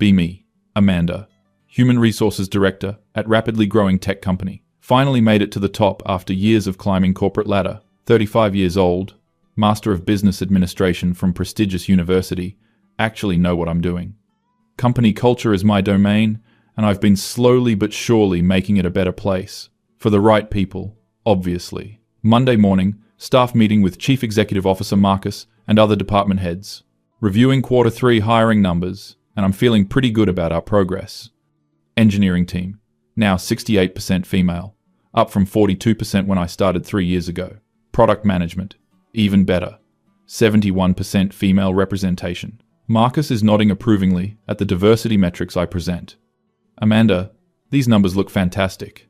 Be me, Amanda, Human Resources Director at rapidly growing tech company. Finally made it to the top after years of climbing corporate ladder. 35 years old, Master of Business Administration from prestigious university, actually know what I'm doing. Company culture is my domain, and I've been slowly but surely making it a better place. For the right people, obviously. Monday morning, staff meeting with Chief Executive Officer Marcus and other department heads. Reviewing Q3 hiring numbers, and I'm feeling pretty good about our progress. Engineering team, now 68% female, up from 42% when I started 3 years ago. Product management, even better, 71% female representation. Marcus is nodding approvingly at the diversity metrics I present. Amanda, these numbers look fantastic.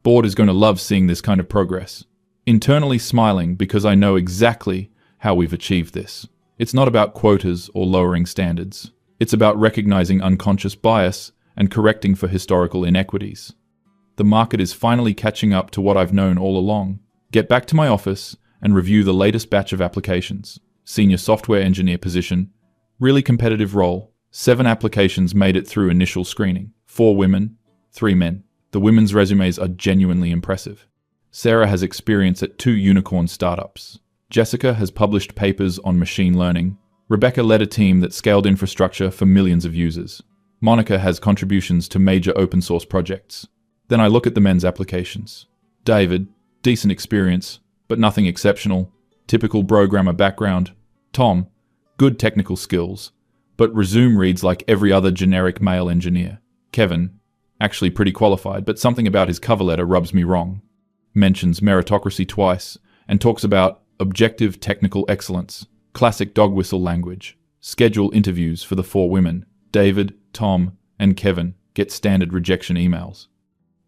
Board is going to love seeing this kind of progress. Internally smiling because I know exactly how we've achieved this. It's not about quotas or lowering standards. It's about recognizing unconscious bias and correcting for historical inequities. The market is finally catching up to what I've known all along. Get back to my office and review the latest batch of applications. Senior software engineer position, really competitive role. 7 applications made it through initial screening. 4 women, 3 men. The women's resumes are genuinely impressive. Sarah has experience at 2 unicorn startups. Jessica has published papers on machine learning. Rebecca led a team that scaled infrastructure for millions of users. Monica has contributions to major open source projects. Then I look at the men's applications. David, decent experience, but nothing exceptional. Typical programmer background. Tom, good technical skills, but resume reads like every other generic male engineer. Kevin, actually pretty qualified, but something about his cover letter rubs me wrong. Mentions meritocracy twice, and talks about objective technical excellence. Classic dog whistle language. Schedule interviews for the 4 women. David, Tom, and Kevin get standard rejection emails.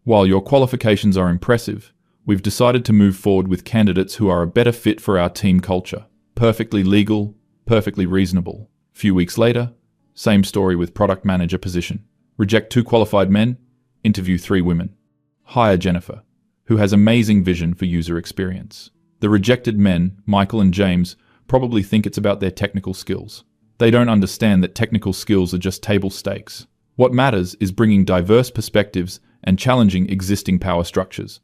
While your qualifications are impressive, we've decided to move forward with candidates who are a better fit for our team culture. Perfectly legal, perfectly reasonable. Few weeks later, same story with product manager position. Reject 2 qualified men, interview 3 women. Hire Jennifer, who has amazing vision for user experience. The rejected men, Michael and James, probably think it's about their technical skills. They don't understand that technical skills are just table stakes. What matters is bringing diverse perspectives and challenging existing power structures.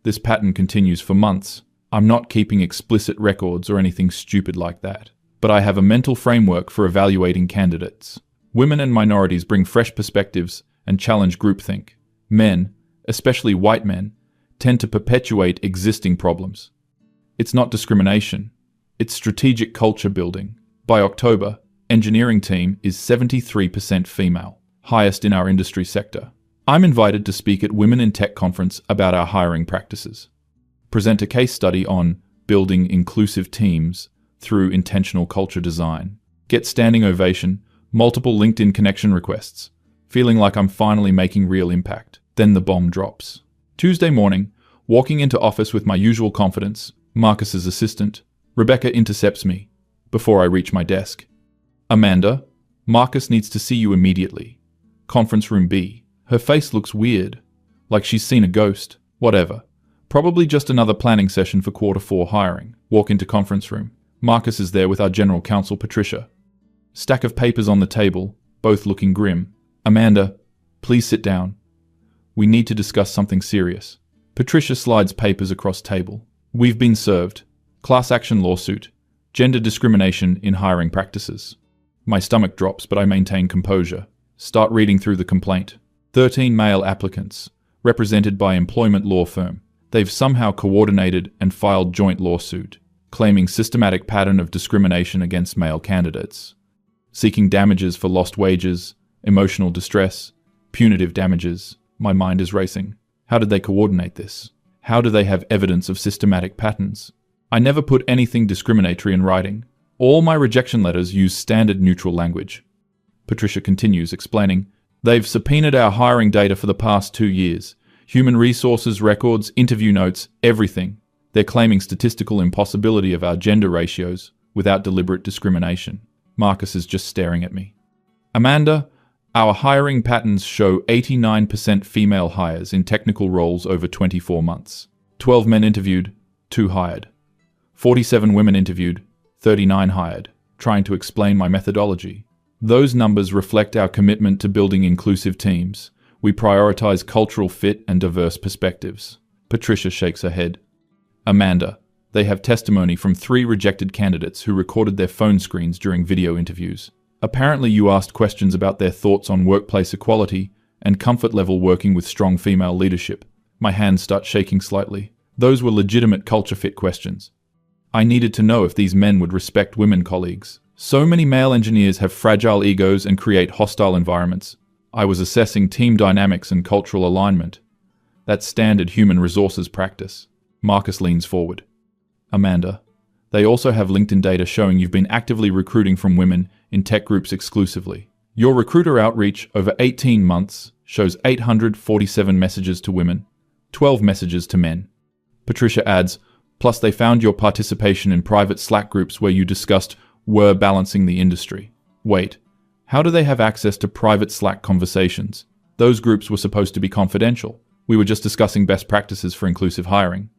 This pattern continues for months. I'm not keeping explicit records or anything stupid like that, but I have a mental framework for evaluating candidates. Women and minorities bring fresh perspectives and challenge groupthink. Men, especially white men, tend to perpetuate existing problems. It's not discrimination, it's strategic culture building. By October, engineering team is 73% female, highest in our industry sector. I'm invited to speak at Women in Tech conference about our hiring practices. Present a case study on building inclusive teams through intentional culture design. Get standing ovation, multiple LinkedIn connection requests. Feeling like I'm finally making real impact. Then the bomb drops. Tuesday morning, walking into office with my usual confidence, Marcus's assistant, Rebecca intercepts me before I reach my desk. Amanda, Marcus needs to see you immediately. Conference room B. Her face looks weird, like she's seen a ghost. Whatever. Probably just another planning session for Q4 hiring. Walk into conference room. Marcus is there with our general counsel, Patricia. Stack of papers on the table, both looking grim. Amanda, please sit down. We need to discuss something serious. Patricia slides papers across table. We've been served. Class action lawsuit. Gender discrimination in hiring practices. My stomach drops, but I maintain composure. Start reading through the complaint. 13 male applicants, represented by employment law firm. They've somehow coordinated and filed joint lawsuit, claiming systematic pattern of discrimination against male candidates, seeking damages for lost wages, emotional distress, punitive damages. My mind is racing. How did they coordinate this? How do they have evidence of systematic patterns? I never put anything discriminatory in writing. All my rejection letters use standard neutral language. Patricia continues, explaining, they've subpoenaed our hiring data for the past 2 years. Human resources, records, interview notes, everything. They're claiming statistical impossibility of our gender ratios without deliberate discrimination. Marcus is just staring at me. Amanda, our hiring patterns show 89% female hires in technical roles over 24 months. 12 men interviewed, 2 hired. 47 women interviewed, 39 hired. Trying to explain my methodology. Those numbers reflect our commitment to building inclusive teams. We prioritize cultural fit and diverse perspectives. Patricia shakes her head. Amanda, they have testimony from 3 rejected candidates who recorded their phone screens during video interviews. Apparently you asked questions about their thoughts on workplace equality and comfort level working with strong female leadership. My hands start shaking slightly. Those were legitimate culture fit questions. I needed to know if these men would respect women colleagues. So many male engineers have fragile egos and create hostile environments. I was assessing team dynamics and cultural alignment. That's standard human resources practice. Marcus leans forward. Amanda, they also have LinkedIn data showing you've been actively recruiting from women in tech groups exclusively. Your recruiter outreach over 18 months shows 847 messages to women, 12 messages to men. Patricia adds, plus they found your participation in private Slack groups where you discussed were balancing the industry. Wait, how do they have access to private Slack conversations? Those groups were supposed to be confidential. We were just discussing best practices for inclusive hiring.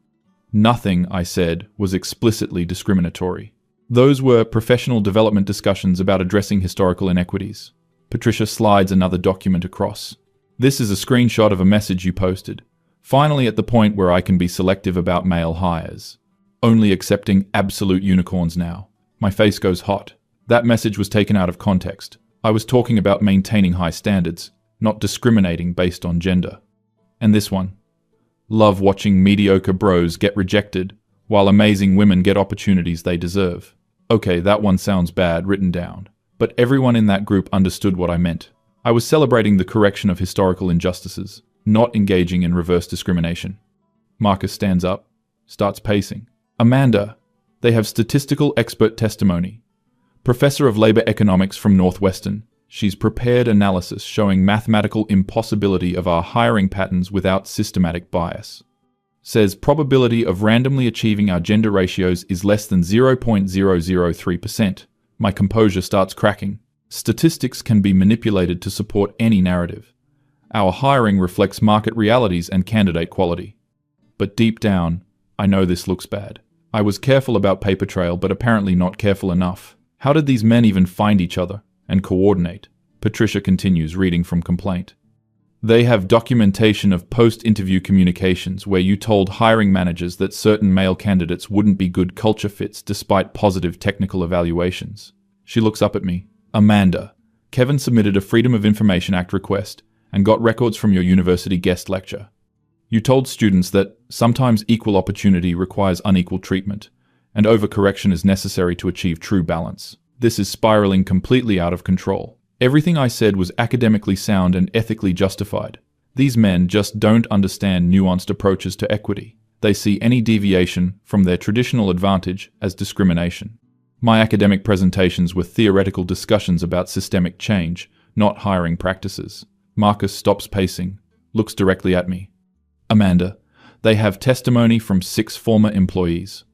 Nothing I said was explicitly discriminatory. Those were professional development discussions about addressing historical inequities. Patricia slides another document across. This is a screenshot of a message you posted. Finally at the point where I can be selective about male hires. Only accepting absolute unicorns now. My face goes hot. That message was taken out of context. I was talking about maintaining high standards, not discriminating based on gender. And this one. Love watching mediocre bros get rejected, while amazing women get opportunities they deserve. Okay, that one sounds bad written down. But everyone in that group understood what I meant. I was celebrating the correction of historical injustices, not engaging in reverse discrimination. Marcus stands up, starts pacing. Amanda, they have statistical expert testimony. Professor of Labor Economics from Northwestern. She's prepared analysis showing mathematical impossibility of our hiring patterns without systematic bias. Says probability of randomly achieving our gender ratios is less than 0.003%. My composure starts cracking. Statistics can be manipulated to support any narrative. Our hiring reflects market realities and candidate quality. But deep down, I know this looks bad. I was careful about paper trail, but apparently not careful enough. How did these men even find each other and coordinate? Patricia continues, reading from complaint. They have documentation of post-interview communications where you told hiring managers that certain male candidates wouldn't be good culture fits despite positive technical evaluations. She looks up at me. Amanda, Kevin submitted a Freedom of Information Act request and got records from your university guest lecture. You told students that sometimes equal opportunity requires unequal treatment, and overcorrection is necessary to achieve true balance. This is spiraling completely out of control. Everything I said was academically sound and ethically justified. These men just don't understand nuanced approaches to equity. They see any deviation from their traditional advantage as discrimination. My academic presentations were theoretical discussions about systemic change, not hiring practices. Marcus stops pacing, looks directly at me. Amanda, they have testimony from 6 former employees.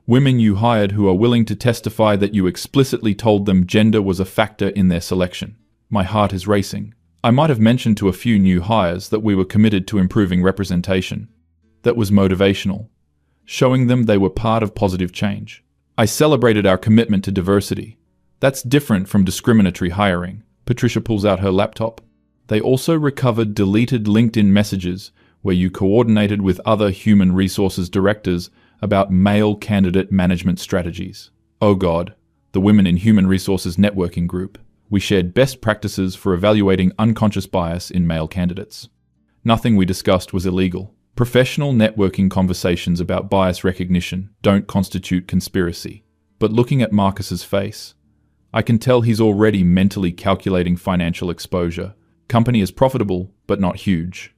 Women you hired who are willing to testify that you explicitly told them gender was a factor in their selection. My heart is racing. I might have mentioned to a few new hires that we were committed to improving representation. That was motivational, showing them they were part of positive change. I celebrated our commitment to diversity. That's different from discriminatory hiring. Patricia pulls out her laptop. They also recovered deleted LinkedIn messages where you coordinated with other human resources directors about male candidate management strategies. Oh God, the Women in Human Resources Networking Group. We shared best practices for evaluating unconscious bias in male candidates. Nothing we discussed was illegal. Professional networking conversations about bias recognition don't constitute conspiracy. But looking at Marcus's face, I can tell he's already mentally calculating financial exposure. Company is profitable, but not huge.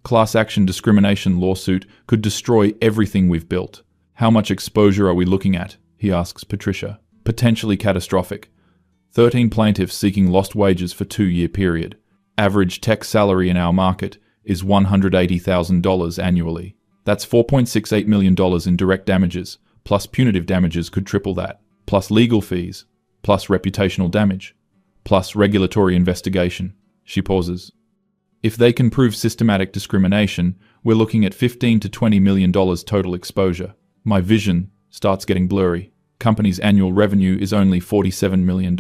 Class action discrimination lawsuit could destroy everything we've built. How much exposure are we looking at? He asks Patricia. Potentially catastrophic. 13 plaintiffs seeking lost wages for 2-year period. Average tech salary in our market is $180,000 annually. That's $4.68 million in direct damages, plus punitive damages could triple that, plus legal fees, plus reputational damage, plus regulatory investigation. She pauses. If they can prove systematic discrimination, we're looking at $15 to $20 million total exposure. My vision starts getting blurry. Company's annual revenue is only $47 million.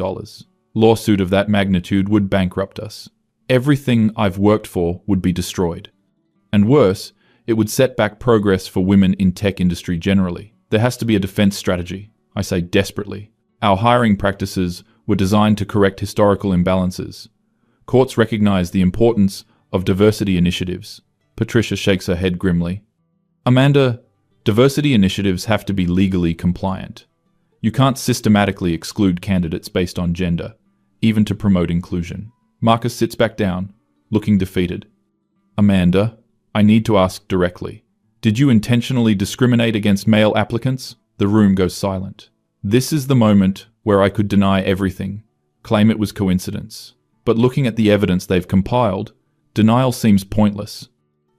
Lawsuit of that magnitude would bankrupt us. Everything I've worked for would be destroyed. And worse, it would set back progress for women in tech industry generally. There has to be a defense strategy. I say desperately. Our hiring practices were designed to correct historical imbalances. Courts recognize the importance of diversity initiatives. Patricia shakes her head grimly. Amanda, diversity initiatives have to be legally compliant. You can't systematically exclude candidates based on gender, even to promote inclusion. Marcus sits back down, looking defeated. Amanda, I need to ask directly. Did you intentionally discriminate against male applicants? The room goes silent. This is the moment where I could deny everything, claim it was coincidence. But looking at the evidence they've compiled, denial seems pointless.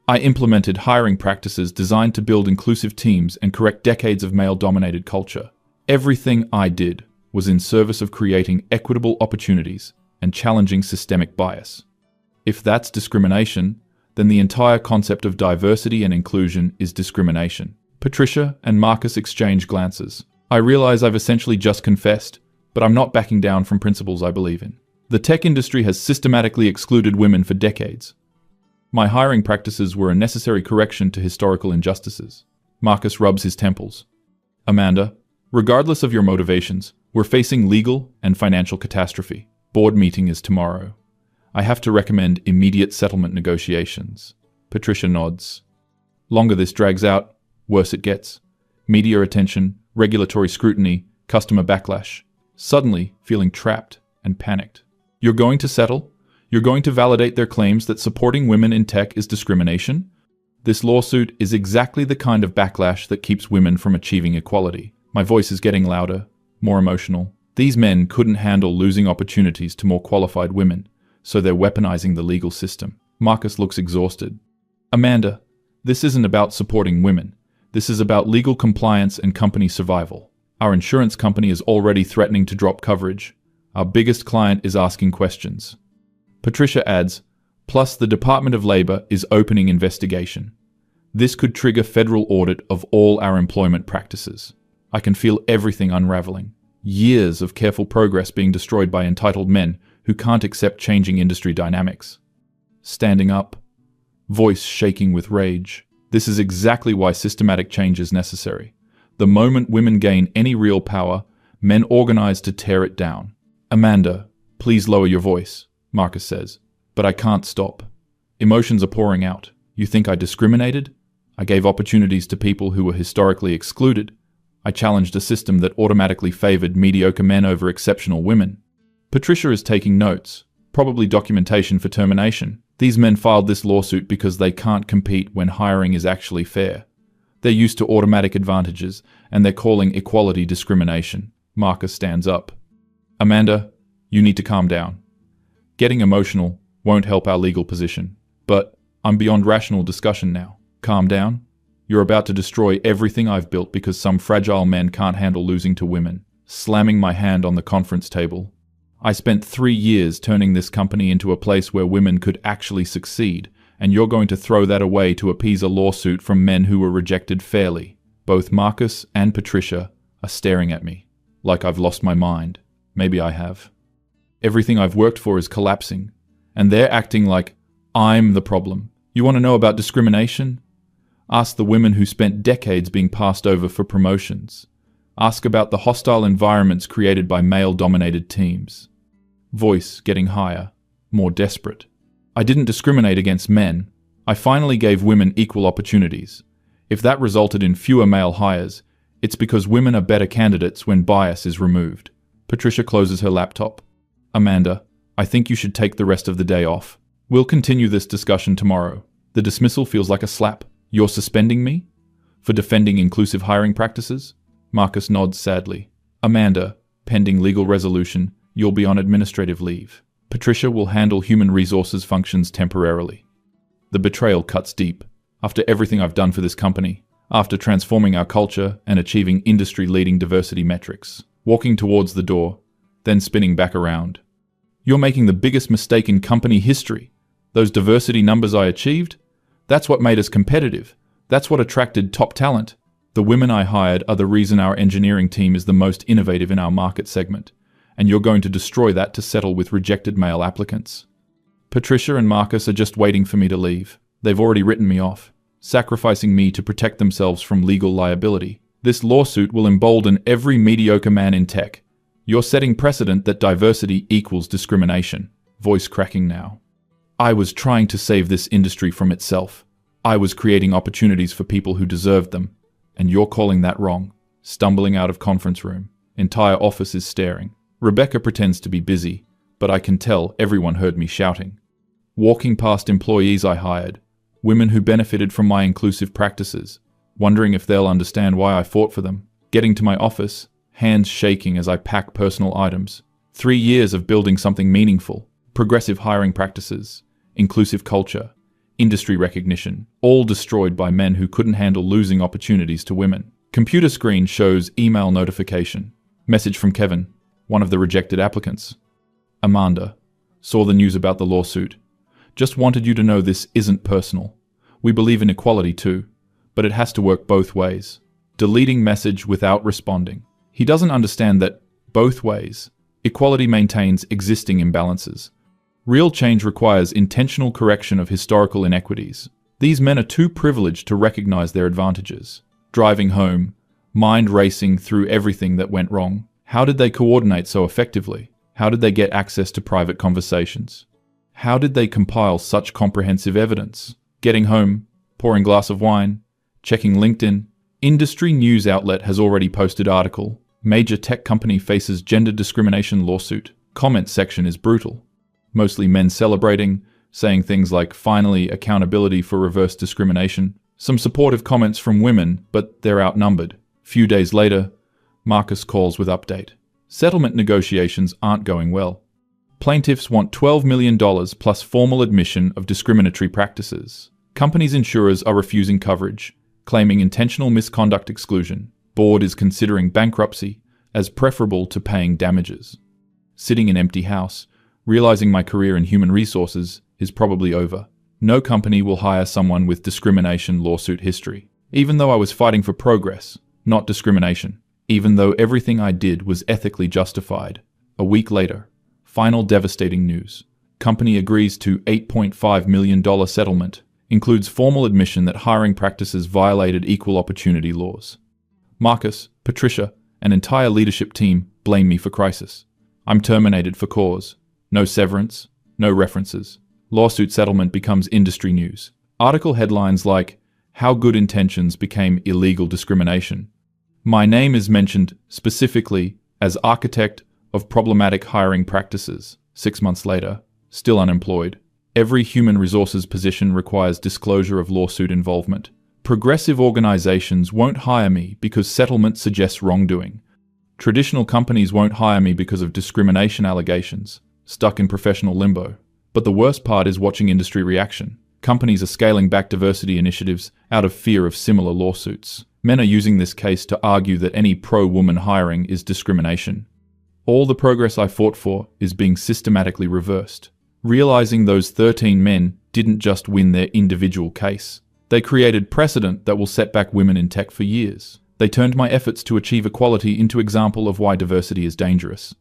I implemented hiring practices designed to build inclusive teams and correct decades of male-dominated culture. Everything I did was in service of creating equitable opportunities and challenging systemic bias. If that's discrimination, then the entire concept of diversity and inclusion is discrimination. Patricia and Marcus exchange glances. I realize I've essentially just confessed, but I'm not backing down from principles I believe in. The tech industry has systematically excluded women for decades. My hiring practices were a necessary correction to historical injustices. Marcus rubs his temples. Amanda, regardless of your motivations, we're facing legal and financial catastrophe. Board meeting is tomorrow. I have to recommend immediate settlement negotiations. Patricia nods. Longer this drags out, worse it gets. Media attention, regulatory scrutiny, customer backlash. Suddenly, feeling trapped and panicked. You're going to settle? You're going to validate their claims that supporting women in tech is discrimination? This lawsuit is exactly the kind of backlash that keeps women from achieving equality. My voice is getting louder, more emotional. These men couldn't handle losing opportunities to more qualified women, so they're weaponizing the legal system. Marcus looks exhausted. Amanda, this isn't about supporting women. This is about legal compliance and company survival. Our insurance company is already threatening to drop coverage. Our biggest client is asking questions. Patricia adds, plus the Department of Labor is opening investigation. This could trigger federal audit of all our employment practices. I can feel everything unraveling. Years of careful progress being destroyed by entitled men who can't accept changing industry dynamics. Standing up, voice shaking with rage. This is exactly why systematic change is necessary. The moment women gain any real power, men organize to tear it down. Amanda, please lower your voice, Marcus says. But I can't stop. Emotions are pouring out. You think I discriminated? I gave opportunities to people who were historically excluded. I challenged a system that automatically favored mediocre men over exceptional women. Patricia is taking notes, probably documentation for termination. These men filed this lawsuit because they can't compete when hiring is actually fair. They're used to automatic advantages, and they're calling equality discrimination. Marcus stands up. Amanda, you need to calm down. Getting emotional won't help our legal position. But I'm beyond rational discussion now. Calm down. You're about to destroy everything I've built because some fragile men can't handle losing to women. Slamming my hand on the conference table. I spent 3 years turning this company into a place where women could actually succeed, and you're going to throw that away to appease a lawsuit from men who were rejected fairly. Both Marcus and Patricia are staring at me, like I've lost my mind. Maybe I have. Everything I've worked for is collapsing, and they're acting like I'm the problem. You want to know about discrimination? Ask the women who spent decades being passed over for promotions. Ask about the hostile environments created by male-dominated teams. Voice getting higher, more desperate. I didn't discriminate against men. I finally gave women equal opportunities. If that resulted in fewer male hires, it's because women are better candidates when bias is removed. Patricia closes her laptop. Amanda, I think you should take the rest of the day off. We'll continue this discussion tomorrow. The dismissal feels like a slap. You're suspending me? For defending inclusive hiring practices? Marcus nods sadly. Amanda, pending legal resolution, you'll be on administrative leave. Patricia will handle human resources functions temporarily. The betrayal cuts deep. After everything I've done for this company, after transforming our culture and achieving industry-leading diversity metrics, walking towards the door, then spinning back around. You're making the biggest mistake in company history. Those diversity numbers I achieved, that's what made us competitive. That's what attracted top talent. The women I hired are the reason our engineering team is the most innovative in our market segment. and you're going to destroy that to settle with rejected male applicants. Patricia and Marcus are just waiting for me to leave. They've already written me off, sacrificing me to protect themselves from legal liability. This lawsuit will embolden every mediocre man in tech. You're setting precedent that diversity equals discrimination. Voice cracking now. I was trying to save this industry from itself. I was creating opportunities for people who deserved them. And you're calling that wrong. Stumbling out of conference room. Entire office is staring. Rebecca pretends to be busy, but I can tell everyone heard me shouting. Walking past employees I hired, women who benefited from my inclusive practices, wondering if they'll understand why I fought for them. Getting to my office, hands shaking as I pack personal items. 3 years of building something meaningful. Progressive hiring practices, inclusive culture, industry recognition, all destroyed by men who couldn't handle losing opportunities to women. Computer screen shows email notification. Message from Kevin, one of the rejected applicants. Amanda, saw the news about the lawsuit. Just wanted you to know this isn't personal. We believe in equality too, but it has to work both ways. Deleting message without responding. He doesn't understand that, both ways, equality maintains existing imbalances. Real change requires intentional correction of historical inequities. These men are too privileged to recognize their advantages. Driving home, mind racing through everything that went wrong. How did they coordinate so effectively? How did they get access to private conversations? How did they compile such comprehensive evidence? Getting home, pouring glass of wine, checking LinkedIn. Industry news outlet has already posted article. Major tech company faces gender discrimination lawsuit. Comment section is brutal. Mostly men celebrating, saying things like, finally, accountability for reverse discrimination. Some supportive comments from women, but they're outnumbered. Few days later, Marcus calls with update. Settlement negotiations aren't going well. Plaintiffs want $12 million plus formal admission of discriminatory practices. Companies' insurers are refusing coverage, claiming intentional misconduct exclusion. Board is considering bankruptcy as preferable to paying damages. Sitting in empty house, realizing my career in human resources is probably over. No company will hire someone with discrimination lawsuit history. Even though I was fighting for progress, not discrimination. Even though everything I did was ethically justified. A week later, final devastating news. Company agrees to $8.5 million settlement. Includes formal admission that hiring practices violated equal opportunity laws. Marcus, Patricia, and entire leadership team blame me for crisis. I'm terminated for cause. No severance, no references. Lawsuit settlement becomes industry news. Article headlines like, How Good Intentions Became Illegal Discrimination. My name is mentioned specifically as architect of problematic hiring practices. 6 months later, still unemployed. Every human resources position requires disclosure of lawsuit involvement. Progressive organizations won't hire me because settlement suggests wrongdoing. Traditional companies won't hire me because of discrimination allegations. Stuck in professional limbo. But the worst part is watching industry reaction. Companies are scaling back diversity initiatives out of fear of similar lawsuits. Men are using this case to argue that any pro-woman hiring is discrimination. All the progress I fought for is being systematically reversed. Realizing those 13 men didn't just win their individual case. They created precedent that will set back women in tech for years. They turned my efforts to achieve equality into example of why diversity is dangerous.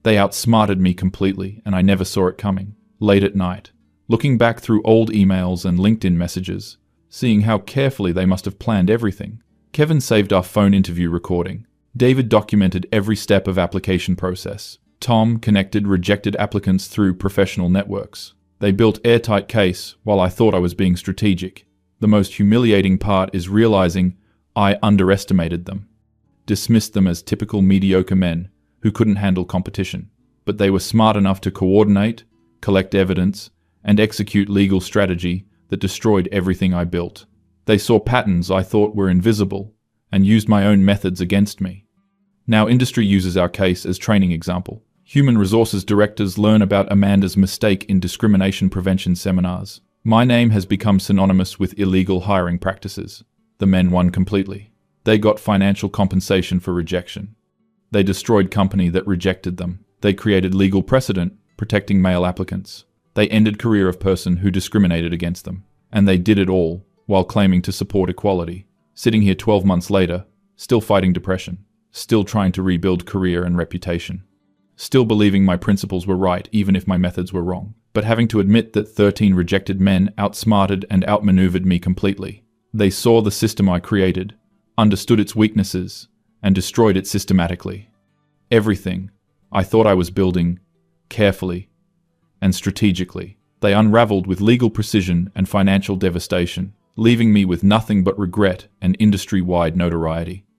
They outsmarted me completely, and I never saw it coming. Late at night, looking back through old emails and LinkedIn messages, seeing how carefully they must have planned everything. Kevin saved our phone interview recording. David documented every step of application process. Tom connected rejected applicants through professional networks. They built airtight case while I thought I was being strategic. The most humiliating part is realizing I underestimated them. Dismissed them as typical mediocre men who couldn't handle competition. But they were smart enough to coordinate, collect evidence, and execute legal strategy that destroyed everything I built. They saw patterns I thought were invisible and used my own methods against me. Now industry uses our case as training example. Human resources directors learn about Amanda's mistake in discrimination prevention seminars. My name has become synonymous with illegal hiring practices. The men won completely. They got financial compensation for rejection. They destroyed company that rejected them. They created legal precedent protecting male applicants. They ended career of person who discriminated against them. And they did it all while claiming to support equality. Sitting here 12 months later, still fighting depression, still trying to rebuild career and reputation. still believing my principles were right even if my methods were wrong, but having to admit that 13 rejected men outsmarted and outmaneuvered me completely. They saw the system I created, understood its weaknesses, and destroyed it systematically. Everything I thought I was building, carefully and strategically, they unraveled with legal precision and financial devastation, leaving me with nothing but regret and industry-wide notoriety.